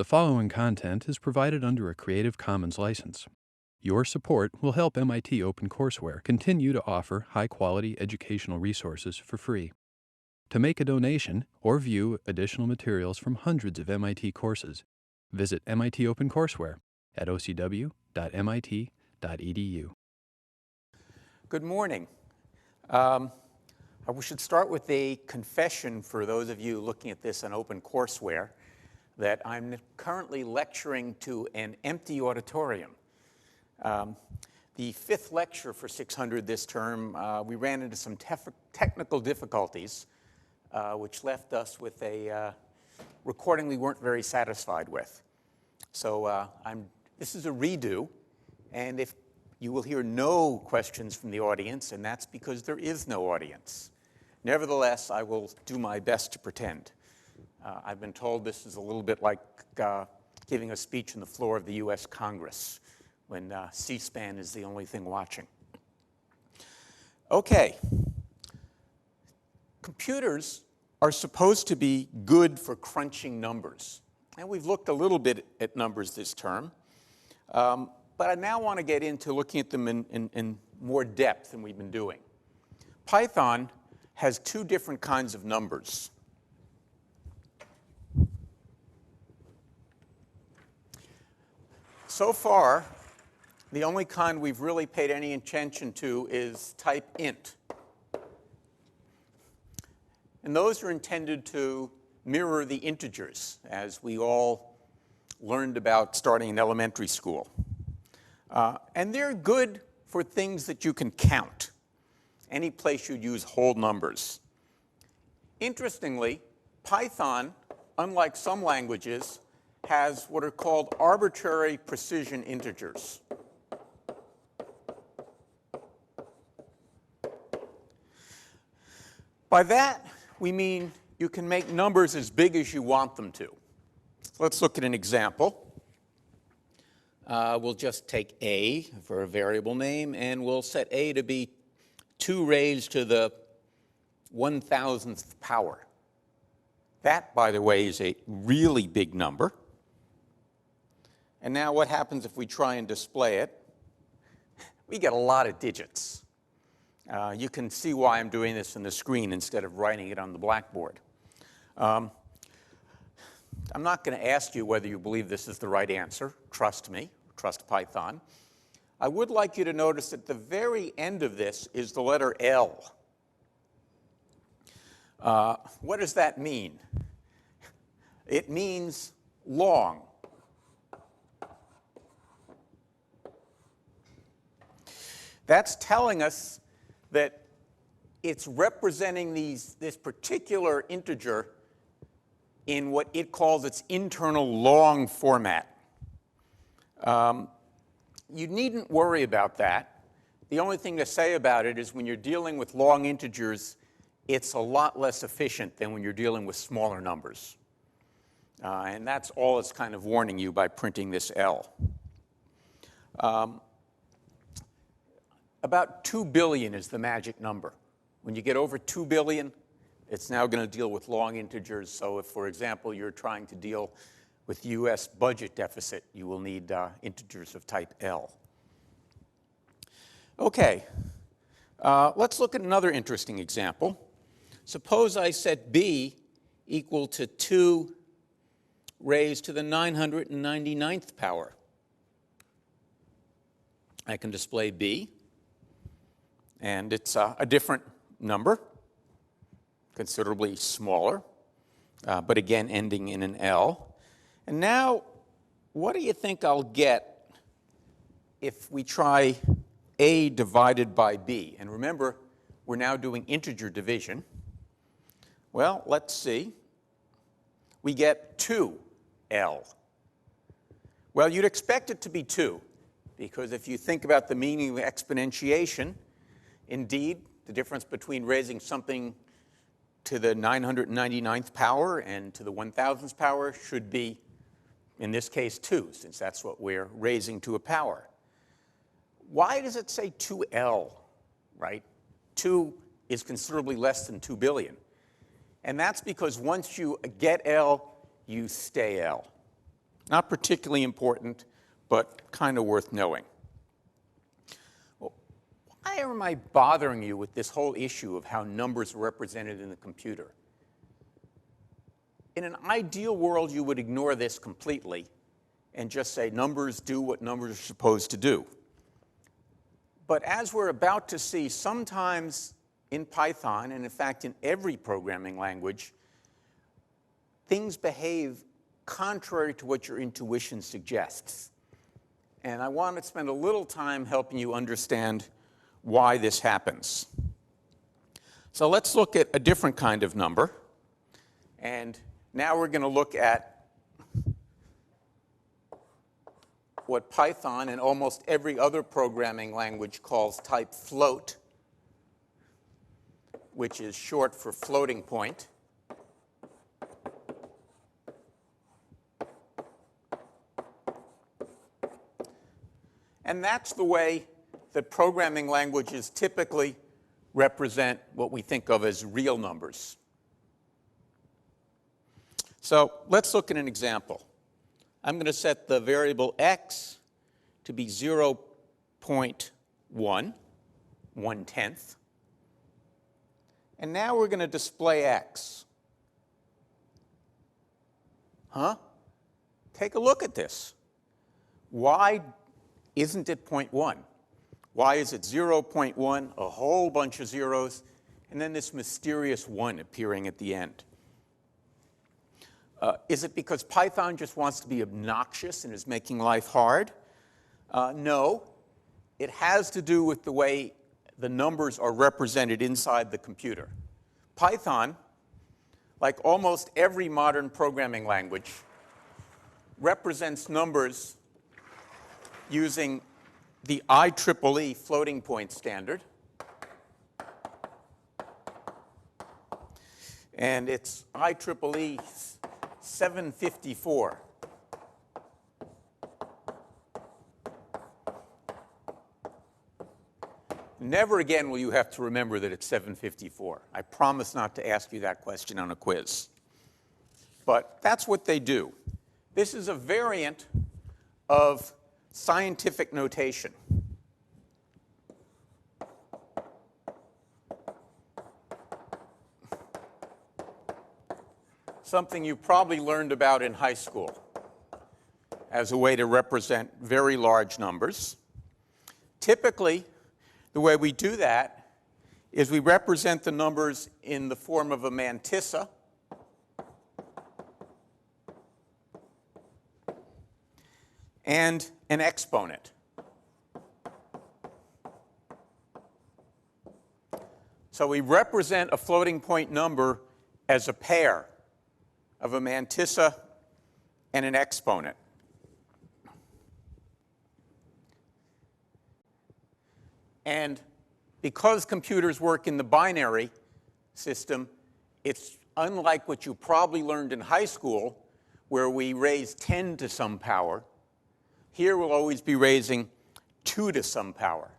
The following content is provided under a Creative Commons license. Your support will help MIT OpenCourseware continue to offer high-quality educational resources for free. To make a donation or view additional materials from hundreds of MIT courses, visit MIT OpenCourseware at ocw.mit.edu. Good morning. We should start with a confession for those of you looking at this on OpenCourseware that I'm currently lecturing to an empty auditorium. The fifth lecture for 600 this term, we ran into some technical difficulties, which left us with a recording we weren't very satisfied with. So this is a redo, and if you will hear no questions from the audience, and that's because there is no audience. Nevertheless, I will do my best to pretend. I've been told this is a little bit like giving a speech on the floor of the US Congress when C-SPAN is the only thing watching. Okay. Computers are supposed to be good for crunching numbers. And we've looked a little bit at numbers this term. But I now want to get into looking at them in more depth than we've been doing. Python has two different kinds of numbers. So far, the only kind we've really paid any attention to is type int. And those are intended to mirror the integers, as we all learned about starting in elementary school. And they're good for things that you can count. Any place you'd use whole numbers. Interestingly, Python, unlike some languages, has what are called arbitrary precision integers. By that, we mean you can make numbers as big as you want them to. Let's look at an example. We'll just take a for a variable name, and we'll set a to be 2 raised to the 1,000th power. That, by the way, is a really big number. And now what happens if we try and display it? We get a lot of digits. You can see why I'm doing this on the screen instead of writing it on the blackboard. I'm not going to ask you whether you believe this is the right answer. Trust me. Trust Python. I would like you to notice at the very end of this is the letter L. What does that mean? It means long. That's telling us that it's representing this particular integer in what it calls its internal long format. You needn't worry about that. The only thing to say about it is when you're dealing with long integers, it's a lot less efficient than when you're dealing with smaller numbers. And that's all it's kind of warning you by printing this L. About 2 billion is the magic number. When you get over 2 billion, it's now going to deal with long integers. So if, for example, you're trying to deal with US budget deficit, you will need integers of type L. Okay, let's look at another interesting example. Suppose I set b equal to 2 raised to the 999th power. I can display b, and it's a different number, considerably smaller, but again ending in an L. And now, what do you think I'll get if we try a divided by b? And remember, we're now doing integer division. Well, let's see. We get 2L. Well, you'd expect it to be 2, because if you think about the meaning of exponentiation, indeed, the difference between raising something to the 999th power and to the 1,000th power should be, in this case, 2, since that's what we're raising to a power. Why does it say 2L, right? 2 is considerably less than 2 billion. And that's because once you get L, you stay L. Not particularly important, but kind of worth knowing. Well, why am I bothering you with this whole issue of how numbers are represented in the computer? In an ideal world, you would ignore this completely and just say numbers do what numbers are supposed to do. But as we're about to see, sometimes in Python, and in fact in every programming language, things behave contrary to what your intuition suggests. And I want to spend a little time helping you understand why this happens. So let's look at a different kind of number. And now we're going to look at what Python and almost every other programming language calls type float, which is short for floating point. And that's the way that programming languages typically represent what we think of as real numbers. So let's look at an example. I'm going to set the variable x to be 0.1, 1/10. And now we're going to display x. Take a look at this. Why isn't it 0.1? Why is it 0.1, a whole bunch of zeros, and then this mysterious 1 appearing at the end? Is it because Python just wants to be obnoxious and is making life hard? No. It has to do with the way the numbers are represented inside the computer. Python, like almost every modern programming language, represents numbers using the IEEE floating point standard. And it's IEEE 754. Never again will you have to remember that it's 754. I promise not to ask you that question on a quiz. But that's what they do. This is a variant of scientific notation. Something you probably learned about in high school as a way to represent very large numbers. Typically, the way we do that is we represent the numbers in the form of a mantissa and an exponent. So we represent a floating point number as a pair of a mantissa and an exponent. And because computers work in the binary system, it's unlike what you probably learned in high school, where we raise 10 to some power. Here we'll always be raising 2 to some power.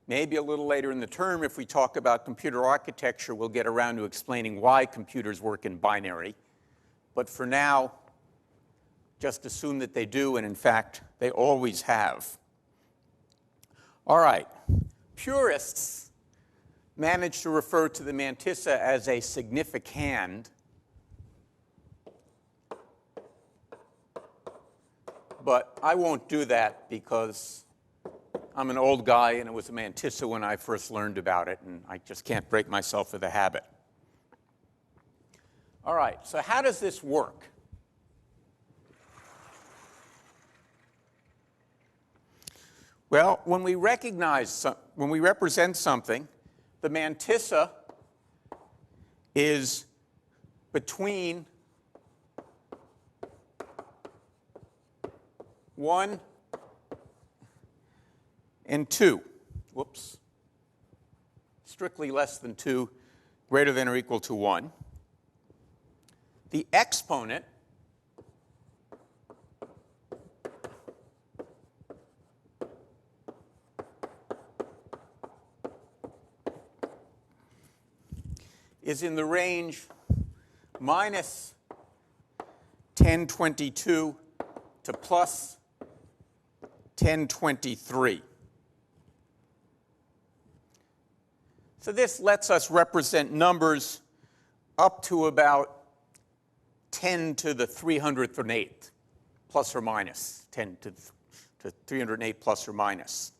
Maybe a little later in the term, if we talk about computer architecture, we'll get around to explaining why computers work in binary. But for now, just assume that they do, and in fact, they always have. All right. Purists manage to refer to the mantissa as a significand. But I won't do that because I'm an old guy and it was a mantissa when I first learned about it, and I just can't break myself of the habit. All right, so how does this work? Well, when we represent something, the mantissa is between 1 and 2. Whoops. Strictly less than 2, greater than or equal to 1. The exponent is in the range minus 1022 to plus 1023. So this lets us represent numbers up to about 10 to the 308th, plus or minus, 10 to 308 plus or minus.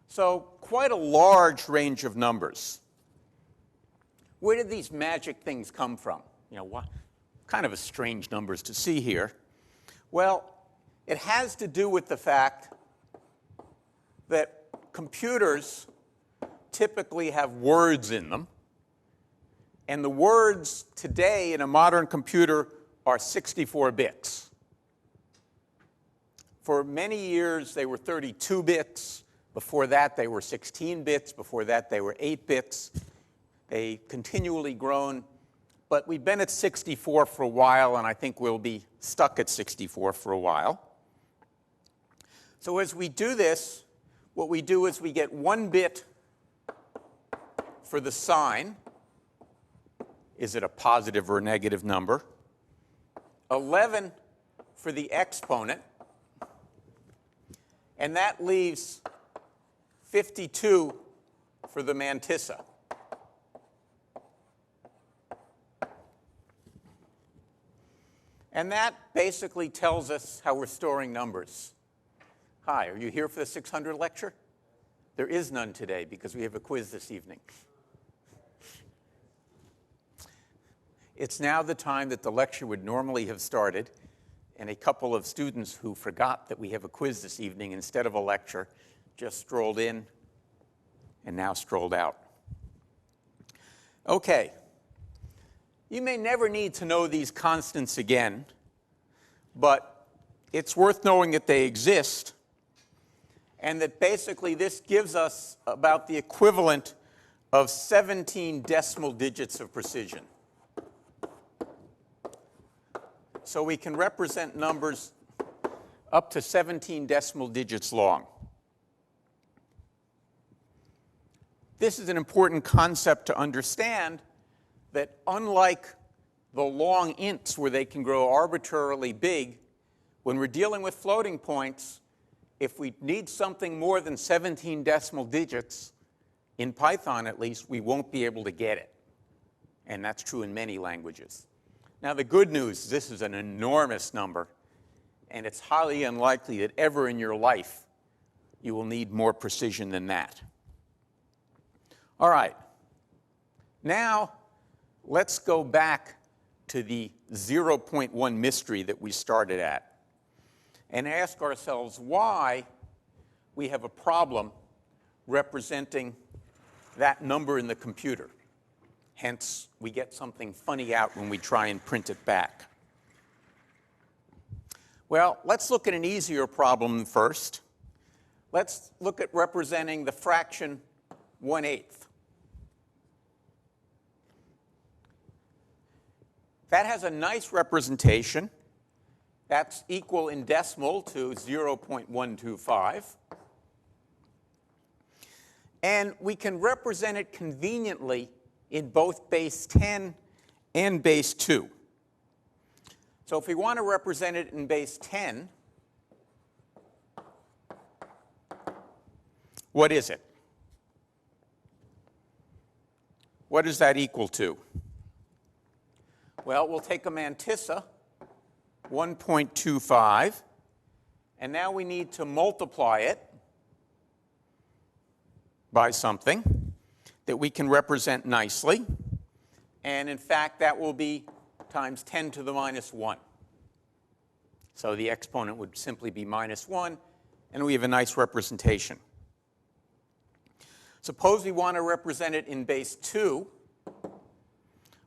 So quite a large range of numbers. Where did these magic things come from? You know, what kind of a strange numbers to see here? Well, it has to do with the fact that computers typically have words in them. And the words today in a modern computer are 64 bits. For many years, they were 32 bits. Before that, they were 16 bits. Before that, they were 8 bits. They continually grown. But we've been at 64 for a while, and I think we'll be stuck at 64 for a while. So as we do this, what we do is we get 1 bit for the sign. Is it a positive or a negative number? 11 for the exponent. And that leaves 52 for the mantissa. And that basically tells us how we're storing numbers. Hi, are you here for the 600 lecture? There is none today because we have a quiz this evening. It's now the time that the lecture would normally have started, and a couple of students who forgot that we have a quiz this evening instead of a lecture just strolled in and now strolled out. Okay. You may never need to know these constants again, but it's worth knowing that they exist, and that basically this gives us about the equivalent of 17 decimal digits of precision. So we can represent numbers up to 17 decimal digits long. This is an important concept to understand, that unlike the long ints where they can grow arbitrarily big, when we're dealing with floating points, if we need something more than 17 decimal digits, in Python at least, we won't be able to get it. And that's true in many languages. Now, the good news, this is an enormous number, and it's highly unlikely that ever in your life you will need more precision than that. All right. Now, let's go back to the 0.1 mystery that we started at and ask ourselves why we have a problem representing that number in the computer. Hence, we get something funny out when we try and print it back. Well, let's look at an easier problem first. Let's look at representing the fraction 1/8. That has a nice representation. That's equal in decimal to 0.125. And we can represent it conveniently in both base 10 and base 2. So if we want to represent it in base 10, what is it? What is that equal to? Well, we'll take a mantissa, 1.25, and now we need to multiply it by something that we can represent nicely. And in fact, that will be times 10 to the minus 1. So the exponent would simply be minus 1, and we have a nice representation. Suppose we want to represent it in base 2.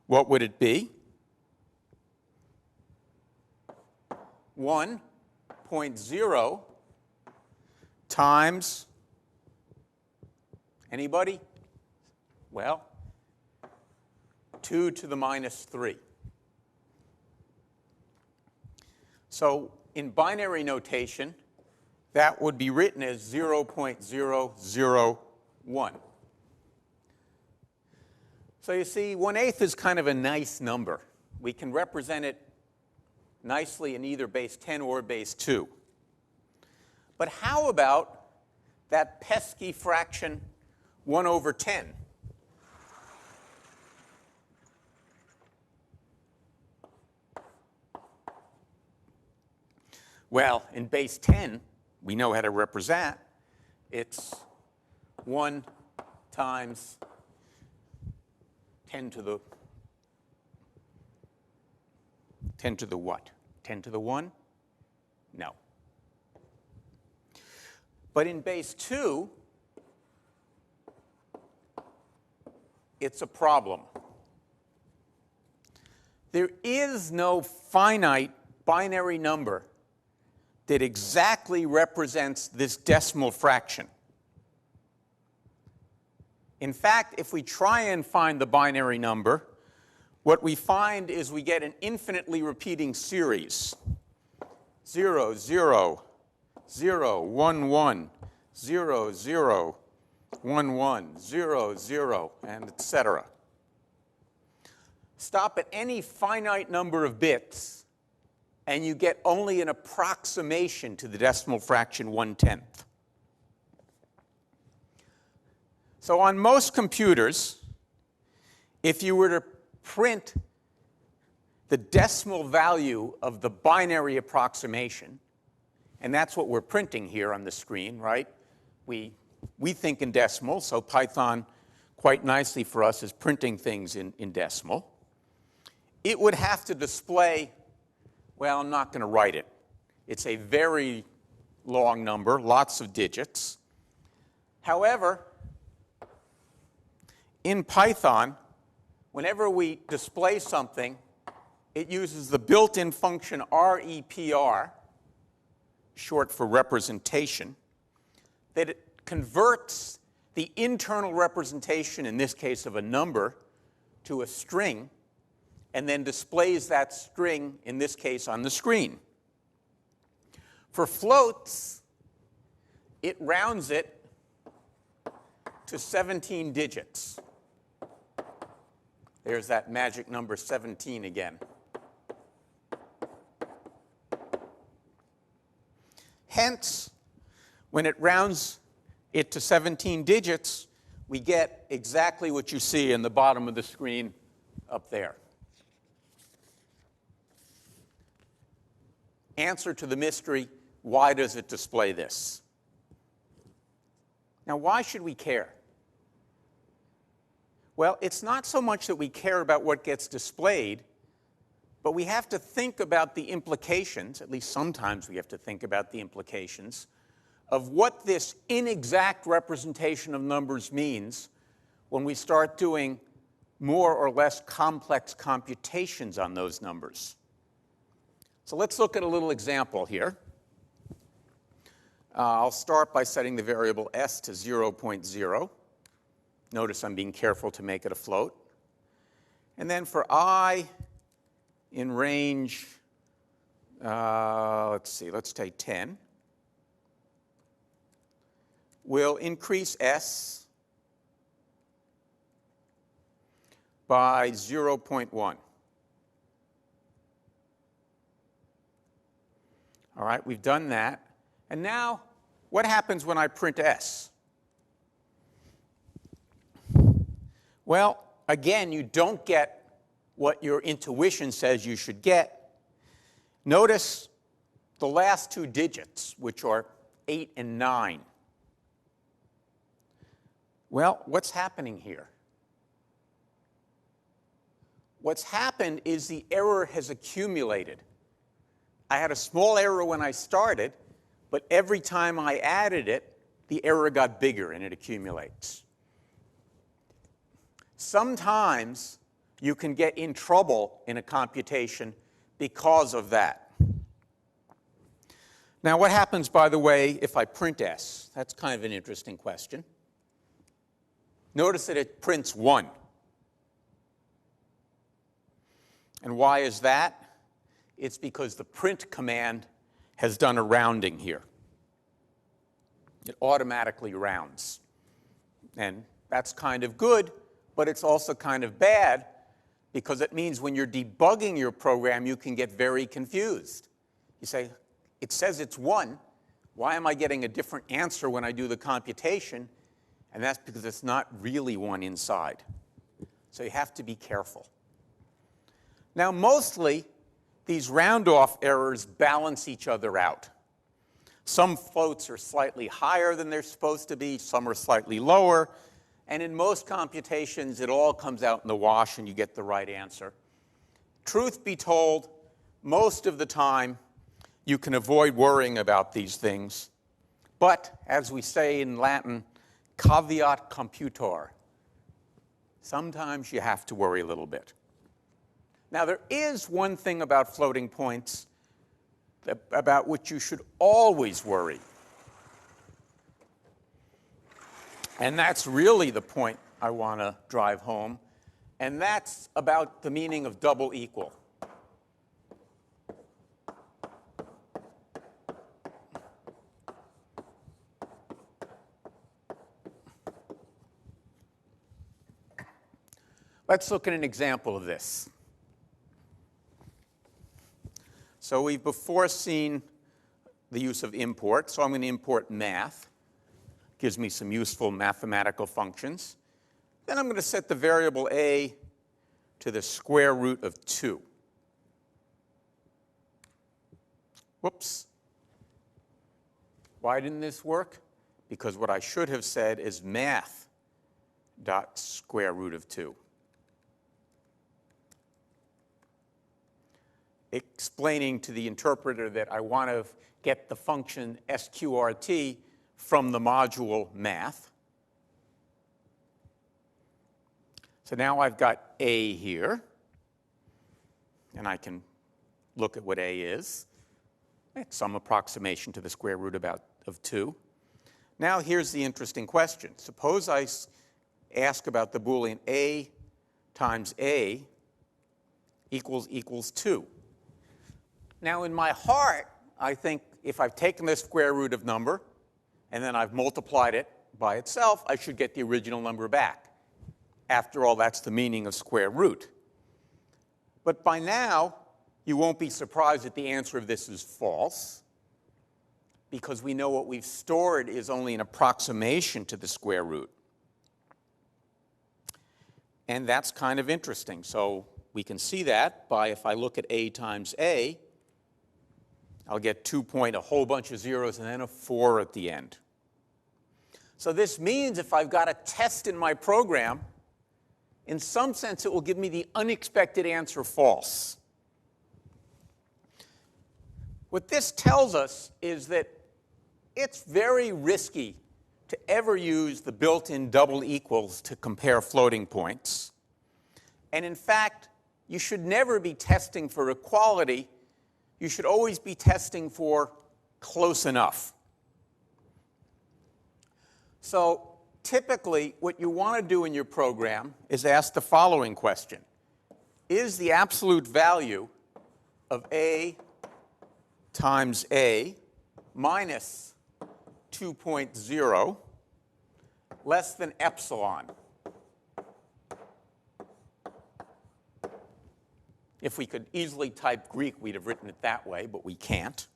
What would it be? 1.0 times, anybody? Well, 2 to the minus 3. So in binary notation, that would be written as 0.001. So you see, 1/8 is kind of a nice number. We can represent it nicely in either base 10 or base 2. But how about that pesky fraction 1 over 10? Well, in base 10, we know how to represent. It's 1 times 10 to the what? 10 to the 1? No. But in base 2, it's a problem. There is no finite binary number that exactly represents this decimal fraction. In fact, if we try and find the binary number, what we find is we get an infinitely repeating series. 0, 0, 0, 1, 1, 0, 0, 1, 1, 0, 0, and etc. Stop at any finite number of bits, and you get only an approximation to the decimal fraction 1/10. So on most computers, if you were to print the decimal value of the binary approximation, and that's what we're printing here on the screen, right? We think in decimal, so Python quite nicely for us is printing things in decimal. It would have to display, well, I'm not going to write it. It's a very long number, lots of digits. However, in Python, whenever we display something, it uses the built-in function repr, short for representation, that it converts the internal representation, in this case of a number, to a string, and then displays that string, in this case, on the screen. For floats, it rounds it to 17 digits. There's that magic number 17 again. Hence, when it rounds it to 17 digits, we get exactly what you see in the bottom of the screen up there. Answer to the mystery, why does it display this? Now, why should we care? Well, it's not so much that we care about what gets displayed, but we have to think about the implications, at least sometimes we have to think about the implications, of what this inexact representation of numbers means when we start doing more or less complex computations on those numbers. So let's look at a little example here. I'll start by setting the variable s to 0.0. Notice I'm being careful to make it a float. And then for I in range, let's take 10, we'll increase s by 0.1. All right, we've done that. And now, what happens when I print s? Well, again, you don't get what your intuition says you should get. Notice the last two digits, which are 8 and 9. Well, what's happening here? What's happened is the error has accumulated. I had a small error when I started, but every time I added it, the error got bigger and it accumulates. Sometimes you can get in trouble in a computation because of that. Now, what happens, by the way, if I print s? That's kind of an interesting question. Notice that it prints 1. And why is that? It's because the print command has done a rounding here. It automatically rounds. And that's kind of good, but it's also kind of bad, because it means when you're debugging your program, you can get very confused. You say, it says it's 1. Why am I getting a different answer when I do the computation? And that's because it's not really 1 inside. So you have to be careful. Now, mostly, these round-off errors balance each other out. Some floats are slightly higher than they're supposed to be. Some are slightly lower. And in most computations, it all comes out in the wash, and you get the right answer. Truth be told, most of the time, you can avoid worrying about these things. But, as we say in Latin, caveat computor. Sometimes you have to worry a little bit. Now, there is one thing about floating points about which you should always worry. And that's really the point I want to drive home. And that's about the meaning of double equal. Let's look at an example of this. So we've before seen the use of import. So I'm going to import math. Gives me some useful mathematical functions. Then I'm going to set the variable a to the square root of 2. Whoops. Why didn't this work? Because what I should have said is math dot square root of 2. Explaining to the interpreter that I want to get the function sqrt from the module math. So now I've got a here, and I can look at what a is. It's some approximation to the square root of 2. Now here's the interesting question. Suppose I ask about the Boolean a times a equals 2. Now, in my heart, I think if I've taken the square root of number and then I've multiplied it by itself, I should get the original number back. After all, that's the meaning of square root. But by now, you won't be surprised that the answer of this is false, because we know what we've stored is only an approximation to the square root. And that's kind of interesting. So we can see that by, if I look at a times a, I'll get 2 point, a whole bunch of zeros, and then a 4 at the end. So this means if I've got a test in my program, in some sense it will give me the unexpected answer false. What this tells us is that it's very risky to ever use the built-in double equals to compare floating points. And in fact, you should never be testing for equality. You should always be testing for close enough. So typically, what you want to do in your program is ask the following question. Is the absolute value of a times a minus 2.0 less than epsilon? If we could easily type Greek, we'd have written it that way, but we can't.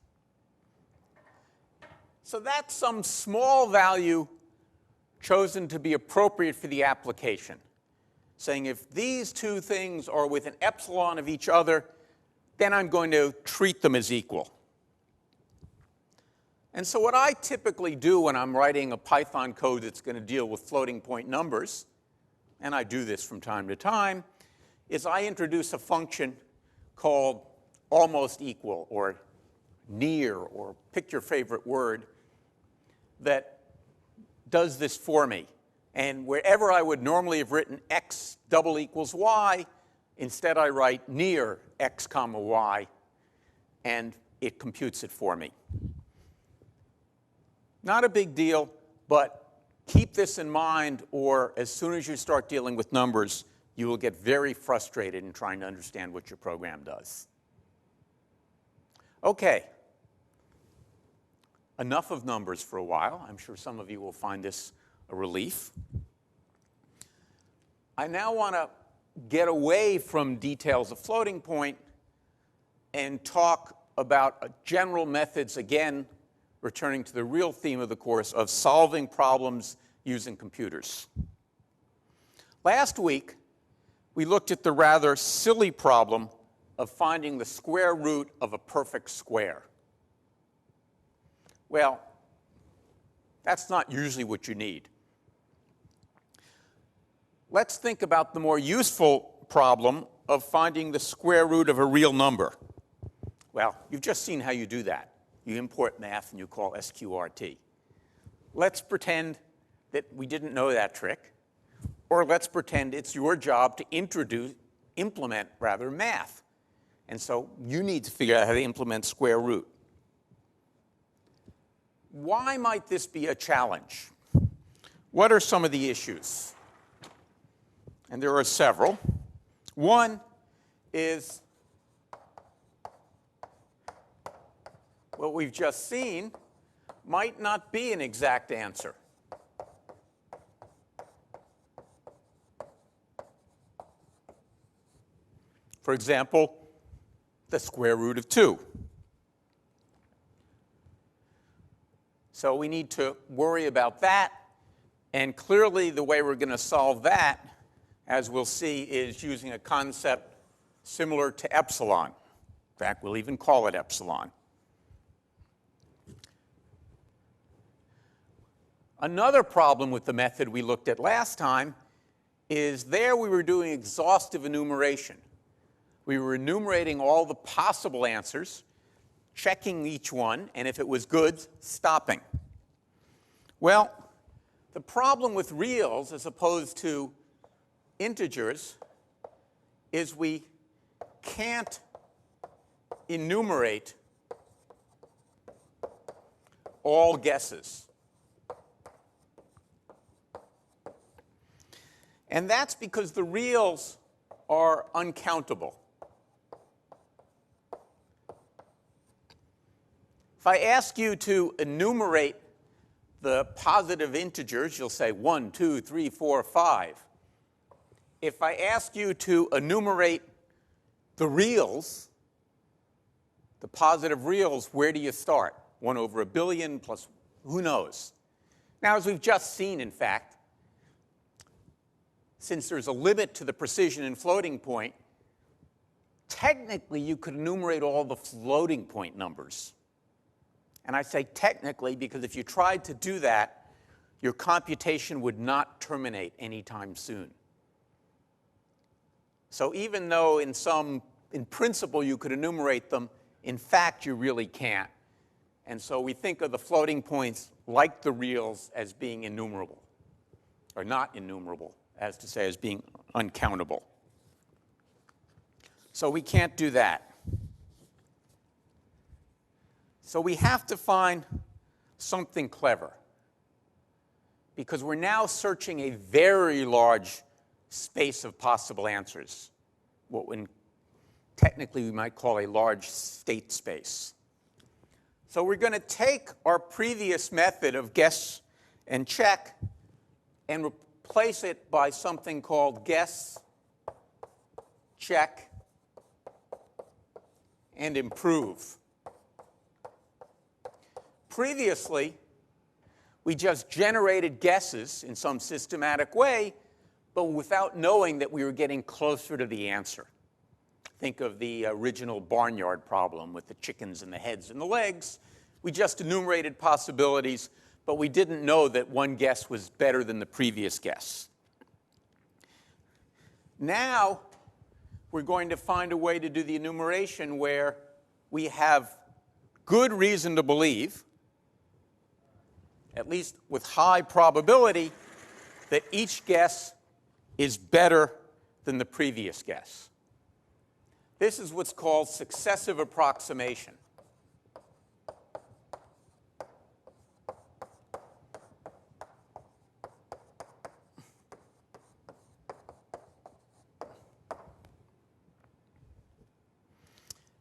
So that's some small value chosen to be appropriate for the application, saying if these two things are with an epsilon of each other, then I'm going to treat them as equal. And so what I typically do when I'm writing a Python code that's going to deal with floating point numbers, and I do this from time to time, is I introduce a function called almost equal, or near, or pick your favorite word, that does this for me. And wherever I would normally have written x double equals y, instead I write near x comma y, and it computes it for me. Not a big deal, but keep this in mind, or as soon as you start dealing with numbers, you will get very frustrated in trying to understand what your program does. Okay. Enough of numbers for a while. I'm sure some of you will find this a relief. I now want to get away from details of floating point and talk about general methods, again, returning to the real theme of the course, of solving problems using computers. Last week, we looked at the rather silly problem of finding the square root of a perfect square. Well, that's not usually what you need. Let's think about the more useful problem of finding the square root of a real number. Well, you've just seen how you do that. You import math and you call SQRT. Let's pretend that we didn't know that trick, or let's pretend it's your job to implement math. And so you need to figure out how to implement square root. Why might this be a challenge? What are some of the issues? And there are several. One is what we've just seen might not be an exact answer. For example, the square root of 2. So we need to worry about that. And clearly, the way we're going to solve that, as we'll see, is using a concept similar to epsilon. In fact, we'll even call it epsilon. Another problem with the method we looked at last time is there we were doing exhaustive enumeration. We were enumerating all the possible answers, checking each one, and if it was good, stopping. Well, the problem with reals as opposed to integers is we can't enumerate all guesses. And that's because the reals are uncountable. If I ask you to enumerate the positive integers, you'll say 1, 2, 3, 4, 5. If I ask you to enumerate the reals, the positive reals, where do you start? 1 over a billion plus who knows? Now, as we've just seen, in fact, since there's a limit to the precision in floating point, technically you could enumerate all the floating point numbers. And I say technically because if you tried to do that, your computation would not terminate anytime soon. So even though in principle you could enumerate them, in fact you really can't. And so we think of the floating points like the reals as being innumerable, or not innumerable, as to say, as being uncountable. So we can't do that. So we have to find something clever, because we're now searching a very large space of possible answers, what technically we might call a large state space. So we're going to take our previous method of guess and check and replace it by something called guess, check, and improve. Previously, we just generated guesses in some systematic way, but without knowing that we were getting closer to the answer. Think of the original barnyard problem with the chickens and the heads and the legs. We just enumerated possibilities, but we didn't know that one guess was better than the previous guess. Now, we're going to find a way to do the enumeration where we have good reason to believe, at least with high probability, that each guess is better than the previous guess. This is what's called successive approximation.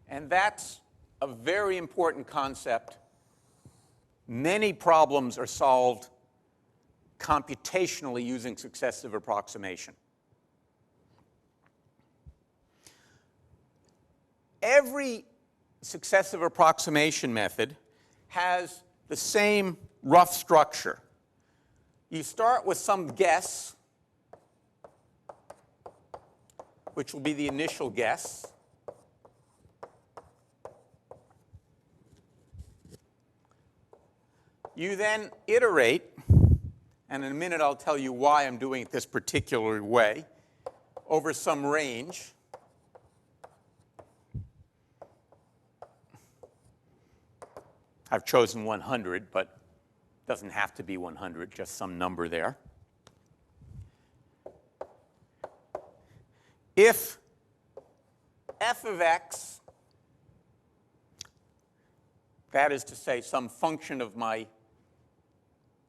And that's a very important concept. Many problems are solved computationally using successive approximation. every successive approximation method has the same rough structure. You start with some guess, which will be the initial guess. You then iterate, and in a minute I'll tell you why I'm doing it this particular way, over some range. I've chosen 100, but it doesn't have to be 100, just some number there. If f of x, that is to say some function of my,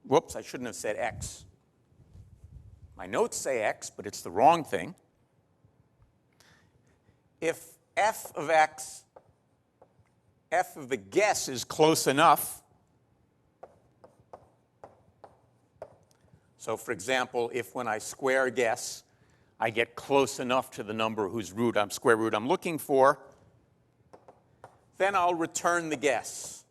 whoops, I shouldn't have said x. My notes say x, but it's the wrong thing. If f of x, f of the guess is close enough, so for example, if when I square guess, I get close enough to the number whose square root I'm looking for, then I'll return the guess.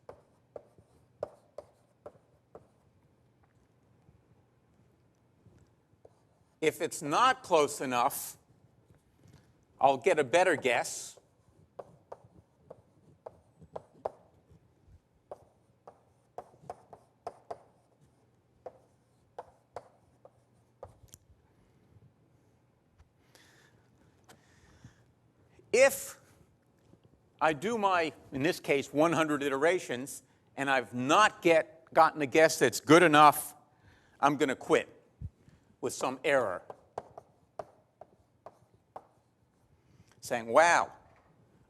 If it's not close enough, I'll get a better guess. If I do my, in this case, 100 iterations, and I've not gotten a guess that's good enough, I'm going to quit with some error, saying, wow,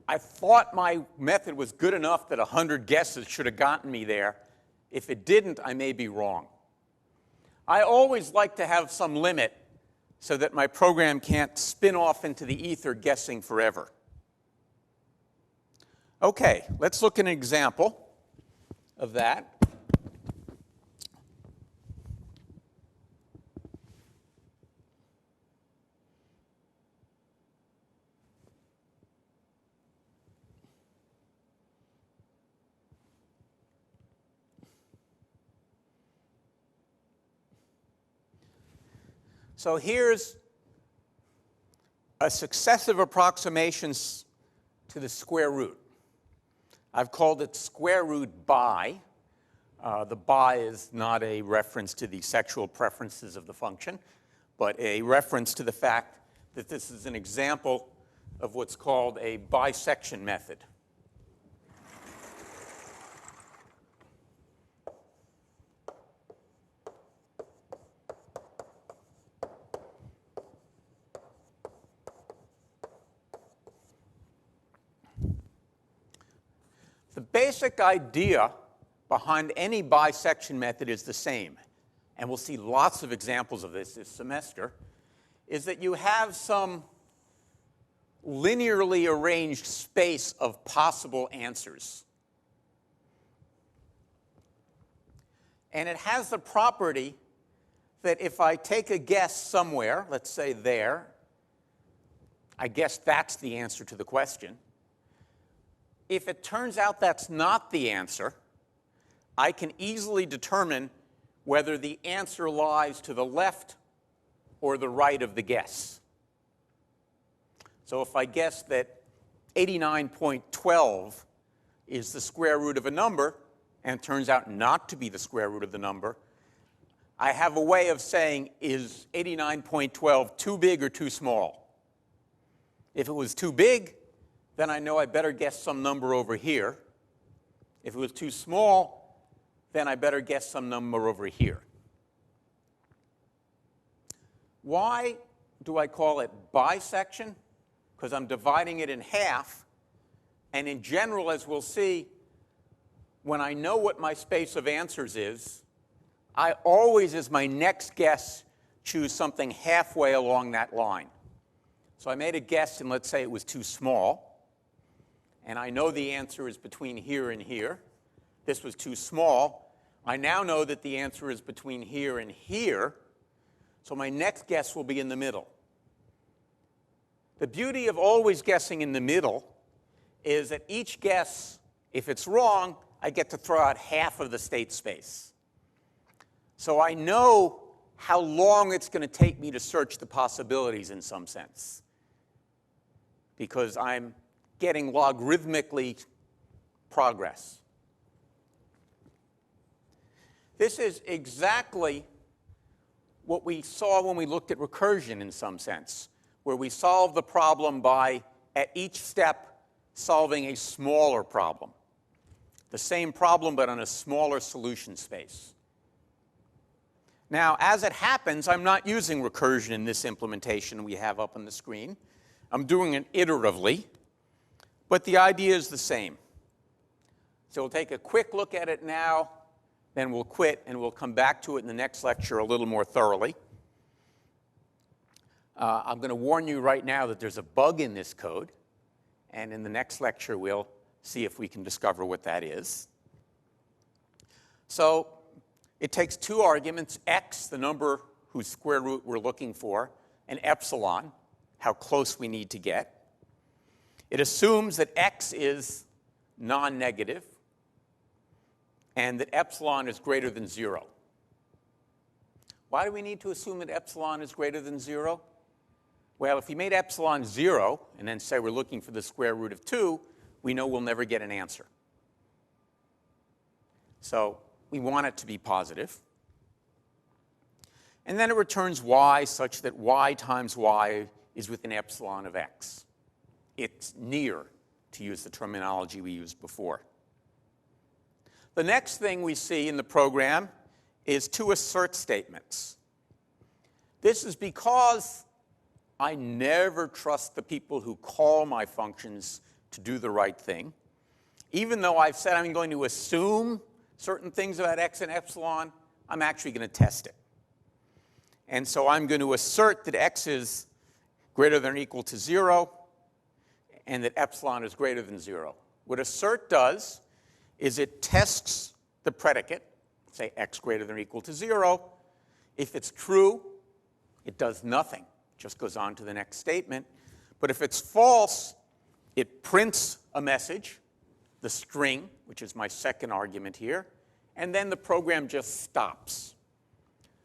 I thought my method was good enough that 100 guesses should have gotten me there. If it didn't, I may be wrong. I always like to have some limit so that my program can't spin off into the ether guessing forever. Okay, let's look at an example of that. So here's a successive approximations to the square root. I've called it square root by. The by is not a reference to the sexual preferences of the function, but a reference to the fact that this is an example of what's called a bisection method. The basic idea behind any bisection method is the same, and we'll see lots of examples of this semester, is that you have some linearly arranged space of possible answers. And it has the property that if I take a guess somewhere, let's say there, I guess that's the answer to the question. If it turns out that's not the answer, I can easily determine whether the answer lies to the left or the right of the guess. So if I guess that 89.12 is the square root of a number, and it turns out not to be the square root of the number, I have a way of saying, is 89.12 too big or too small? If it was too big, then I know I better guess some number over here. If it was too small, then I better guess some number over here. Why do I call it bisection? Because I'm dividing it in half. And in general, as we'll see, when I know what my space of answers is, I always, as my next guess, choose something halfway along that line. So I made a guess, and let's say it was too small. And I know the answer is between here and here. This was too small. I now know that the answer is between here and here. So my next guess will be in the middle. The beauty of always guessing in the middle is that each guess, if it's wrong, I get to throw out half of the state space. So I know how long it's going to take me to search the possibilities in some sense, because I'm getting logarithmically progress. This is exactly what we saw when we looked at recursion in some sense, where we solved the problem by, at each step, solving a smaller problem. The same problem, but on a smaller solution space. Now, as it happens, I'm not using recursion in this implementation we have up on the screen. I'm doing it iteratively, but the idea is the same. So we'll take a quick look at it now, then we'll quit, and we'll come back to it in the next lecture a little more thoroughly. I'm going to warn you right now that there's a bug in this code, and in the next lecture we'll see if we can discover what that is. So it takes two arguments, x, the number whose square root we're looking for, and epsilon, how close we need to get. It assumes that x is non-negative and that epsilon is greater than 0. Why do we need to assume that epsilon is greater than 0? Well, if we made epsilon 0 and then say we're looking for the square root of 2, we know we'll never get an answer. So we want it to be positive. And then it returns y such that y times y is within epsilon of x. It's near, to use the terminology we used before. The next thing we see in the program is two assert statements. This is because I never trust the people who call my functions to do the right thing. Even though I've said I'm going to assume certain things about x and epsilon, I'm actually going to test it. And so I'm going to assert that x is greater than or equal to 0 and that epsilon is greater than 0. What assert does is it tests the predicate, say x greater than or equal to 0. If it's true, it does nothing, just goes on to the next statement. But if it's false, it prints a message, the string, which is my second argument here, and then the program just stops.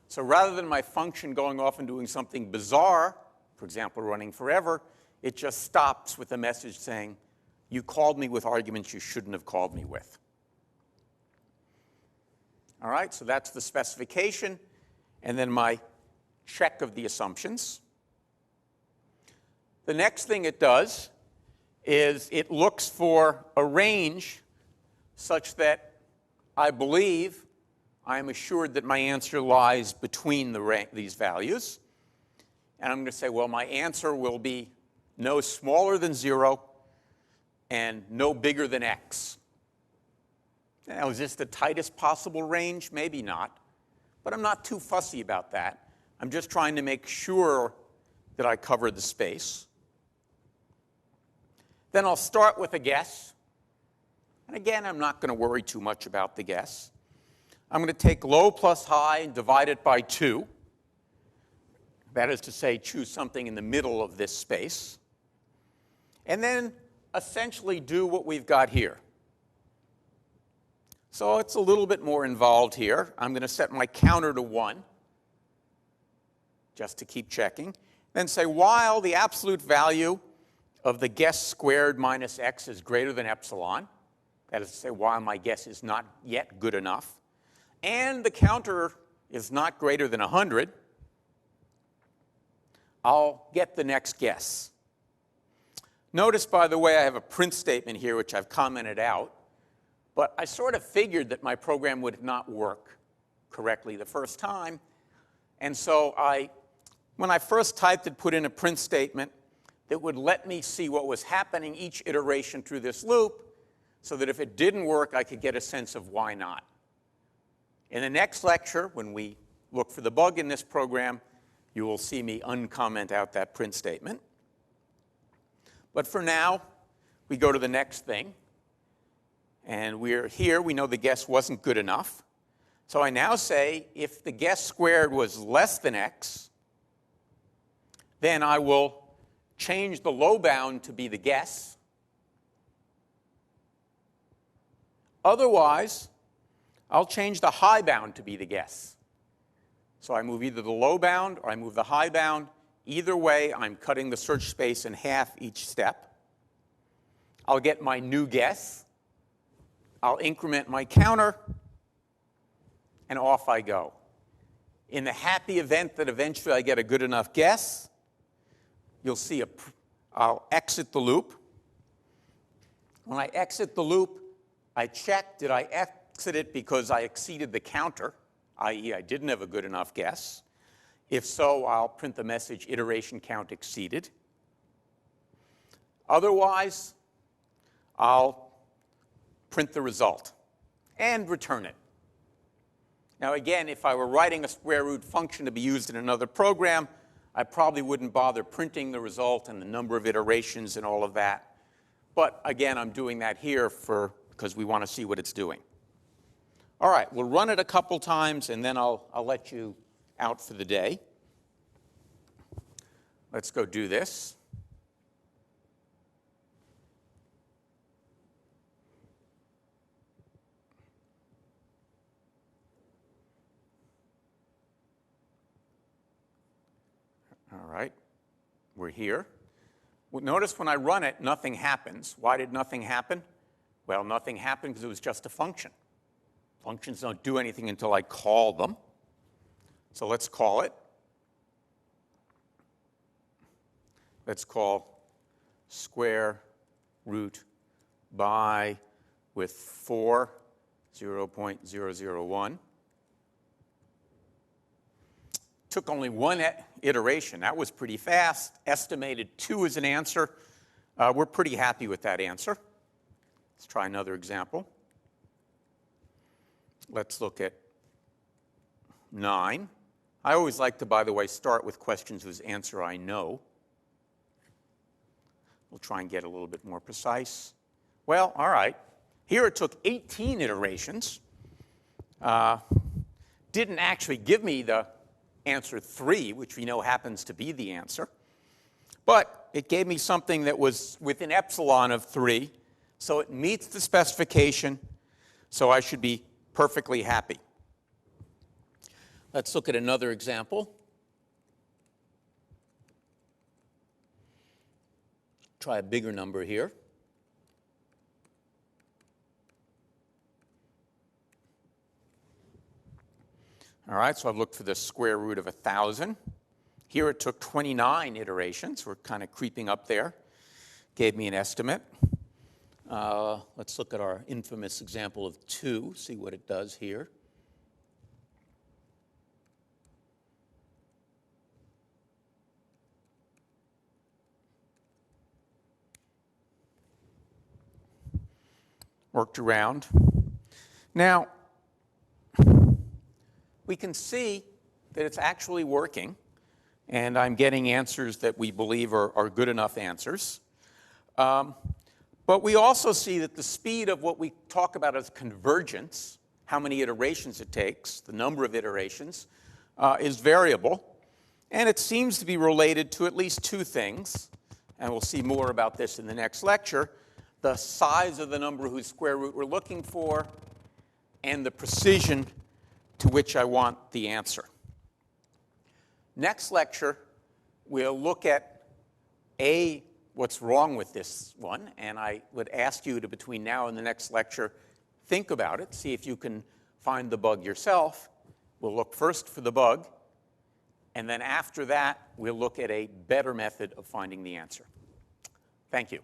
So rather than my function going off and doing something bizarre, for example, running forever, it just stops with a message saying, you called me with arguments you shouldn't have called me with. All right, so that's the specification, and then my check of the assumptions. The next thing it does is it looks for a range such that I believe I am assured that my answer lies between these values. And I'm going to say, well, my answer will be no smaller than 0 and no bigger than x. Now, is this the tightest possible range? Maybe not. But I'm not too fussy about that. I'm just trying to make sure that I cover the space. Then I'll start with a guess. And again, I'm not going to worry too much about the guess. I'm going to take low plus high and divide it by 2. That is to say, choose something in the middle of this space. And then essentially do what we've got here. So it's a little bit more involved here. I'm going to set my counter to 1, just to keep checking. Then say, while the absolute value of the guess squared minus x is greater than epsilon, that is to say, while my guess is not yet good enough, and the counter is not greater than 100, I'll get the next guess. Notice, by the way, I have a print statement here, which I've commented out. But I sort of figured that my program would not work correctly the first time. And so when I first typed it, put in a print statement that would let me see what was happening each iteration through this loop, so that if it didn't work, I could get a sense of why not. In the next lecture, when we look for the bug in this program, you will see me uncomment out that print statement. But for now, we go to the next thing. And we're here. We know the guess wasn't good enough. So I now say, if the guess squared was less than x, then I will change the low bound to be the guess. Otherwise, I'll change the high bound to be the guess. So I move either the low bound or I move the high bound. Either way, I'm cutting the search space in half each step. I'll get my new guess. I'll increment my counter, and off I go. In the happy event that eventually I get a good enough guess, you'll see I'll exit the loop. When I exit the loop, I check, did I exit it because I exceeded the counter, i.e. I didn't have a good enough guess? If so, I'll print the message iteration count exceeded. Otherwise, I'll print the result and return it. Now again, if I were writing a square root function to be used in another program, I probably wouldn't bother printing the result and the number of iterations and all of that. But again, I'm doing that here because we want to see what it's doing. All right, we'll run it a couple times, and then I'll let you out for the day. Let's go do this. All right, we're here. Well, notice when I run it, nothing happens. Why did nothing happen? Well, nothing happened because it was just a function. Functions don't do anything until I call them. So let's call it. Let's call square root by with 4, 0.001. Took only one iteration. That was pretty fast. Estimated 2 as an answer. We're pretty happy with that answer. Let's try another example. Let's look at 9. I always like to, by the way, start with questions whose answer I know. We'll try and get a little bit more precise. Well, all right. Here it took 18 iterations. Didn't actually give me the answer 3, which we know happens to be the answer. But it gave me something that was within epsilon of 3, so it meets the specification, so I should be perfectly happy. Let's look at another example. Try a bigger number here. All right, so I've looked for the square root of 1,000. Here it took 29 iterations. We're kind of creeping up there. Gave me an estimate. Let's look at our infamous example of 2, see what it does here. Worked around. Now, we can see that it's actually working, and I'm getting answers that we believe are good enough answers. But we also see that the speed of what we talk about as convergence, how many iterations it takes, the number of iterations, is variable. And it seems to be related to at least 2 things, and we'll see more about this in the next lecture: the size of the number whose square root we're looking for, and the precision to which I want the answer. Next lecture, we'll look at what's wrong with this one, and I would ask you to, between now and the next lecture, think about it, see if you can find the bug yourself. We'll look first for the bug, and then after that, we'll look at a better method of finding the answer. Thank you.